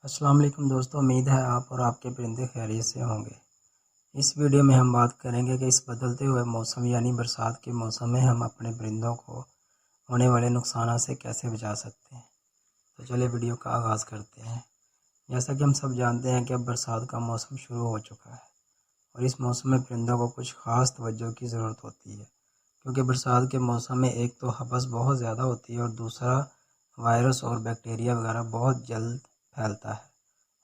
السلام علیکم دوستو، امید ہے آپ اور آپ کے پرندے خیریت سے ہوں گے۔ اس ویڈیو میں ہم بات کریں گے کہ اس بدلتے ہوئے موسم یعنی برسات کے موسم میں ہم اپنے پرندوں کو ہونے والے نقصانات سے کیسے بچا سکتے ہیں۔ تو چلے ویڈیو کا آغاز کرتے ہیں۔ جیسا کہ ہم سب جانتے ہیں کہ اب برسات کا موسم شروع ہو چکا ہے اور اس موسم میں پرندوں کو کچھ خاص توجہ کی ضرورت ہوتی ہے، کیونکہ برسات کے موسم میں ایک تو ہبس بہت زیادہ ہوتی ہے اور دوسرا وائرس اور بیکٹیریا وغیرہ بہت جلد پھیلتا ہے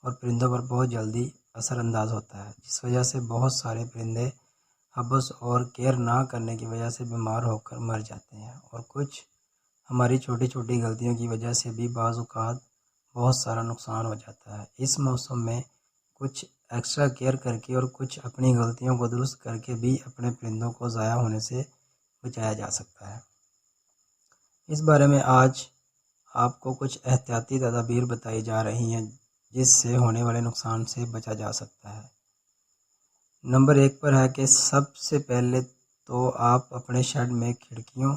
اور پرندوں پر بہت جلدی اثر انداز ہوتا ہے، جس وجہ سے بہت سارے پرندے ہبس اور کیئر نہ کرنے کی وجہ سے بیمار ہو کر مر جاتے ہیں، اور کچھ ہماری چھوٹی چھوٹی غلطیوں کی وجہ سے بھی بعض اوقات بہت سارا نقصان ہو جاتا ہے۔ اس موسم میں کچھ ایکسٹرا کیئر کر کے اور کچھ اپنی غلطیوں کو درست کر کے بھی اپنے پرندوں کو ضائع ہونے سے بچایا جا سکتا ہے۔ اس بارے میں آج آپ کو کچھ احتیاطی تدابیر بتائی جا رہی ہیں جس سے ہونے والے نقصان سے بچا جا سکتا ہے۔ نمبر 1 پر ہے کہ سب سے پہلے تو آپ اپنے شیڈ میں کھڑکیوں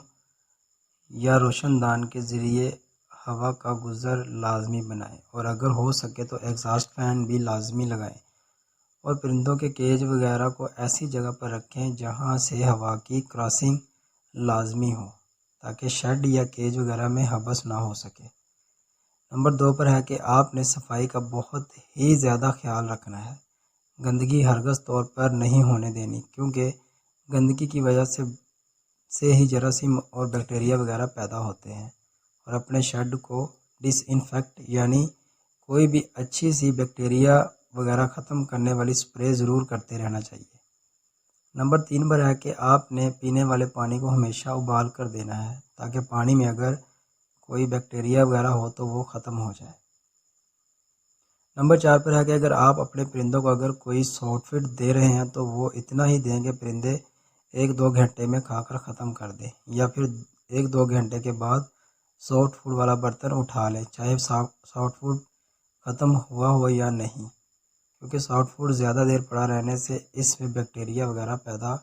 یا روشن دان کے ذریعے ہوا کا گزر لازمی بنائیں، اور اگر ہو سکے تو ایگزاسٹ فین بھی لازمی لگائیں، اور پرندوں کے کیج وغیرہ کو ایسی جگہ پر رکھیں جہاں سے ہوا کی کراسنگ لازمی ہو، تاکہ شیڈ یا کیج وغیرہ میں ہبس نہ ہو سکے۔ نمبر 2 پر ہے کہ آپ نے صفائی کا بہت ہی زیادہ خیال رکھنا ہے۔ گندگی ہرگز طور پر نہیں ہونے دینی، کیونکہ گندگی کی وجہ سے ہی جراثیم اور بیکٹیریا وغیرہ پیدا ہوتے ہیں، اور اپنے شیڈ کو ڈس انفیکٹ یعنی کوئی بھی اچھی سی بیکٹیریا وغیرہ ختم کرنے والی سپرے ضرور کرتے رہنا چاہیے۔ نمبر 3 پر ہے کہ آپ نے پینے والے پانی کو ہمیشہ ابال کر دینا ہے، تاکہ پانی میں اگر کوئی بیکٹیریا وغیرہ ہو تو وہ ختم ہو جائے۔ نمبر 4 پر ہے کہ اگر آپ اپنے پرندوں کو اگر کوئی سافٹ فیڈ دے رہے ہیں تو وہ اتنا ہی دیں کہ پرندے 1-2 گھنٹے میں کھا کر ختم کر دیں، یا پھر 1-2 گھنٹے کے بعد سافٹ فوڈ والا برتن اٹھا لیں، چاہے سافٹ فوڈ ختم ہوا ہو یا نہیں، کیونکہ سافٹ فوڈ زیادہ دیر پڑا رہنے سے اس میں بیکٹیریا وغیرہ پیدا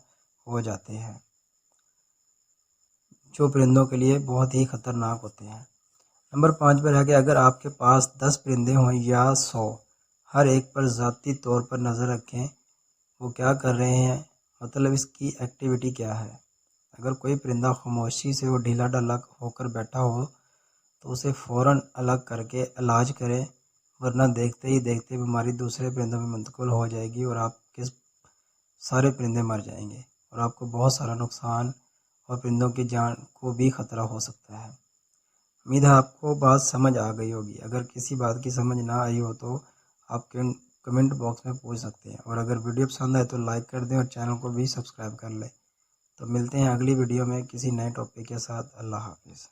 ہو جاتے ہیں جو پرندوں کے لیے بہت ہی خطرناک ہوتے ہیں۔ نمبر 5 پر ہے کہ اگر آپ کے پاس 10 پرندے ہوں یا 100، ہر ایک پر ذاتی طور پر نظر رکھیں وہ کیا کر رہے ہیں، مطلب اس کی ایکٹیویٹی کیا ہے۔ اگر کوئی پرندہ خاموشی سے وہ ڈھیلا ڈالا ہو کر بیٹھا ہو تو اسے فوراً الگ کر کے علاج کریں، ورنہ دیکھتے ہی دیکھتے بیماری دوسرے پرندوں میں منتقل ہو جائے گی اور آپ کے سارے پرندے مر جائیں گے، اور آپ کو بہت سارا نقصان اور پرندوں کی جان کو بھی خطرہ ہو سکتا ہے۔ امید ہے آپ کو بات سمجھ آ گئی ہوگی۔ اگر کسی بات کی سمجھ نہ آئی ہو تو آپ کمنٹ باکس میں پوچھ سکتے ہیں، اور اگر ویڈیو پسند آئے تو لائک کر دیں اور چینل کو بھی سبسکرائب کر لیں۔ تو ملتے ہیں اگلی ویڈیو میں کسی نئے ٹاپک کے ساتھ۔ اللہ حافظ۔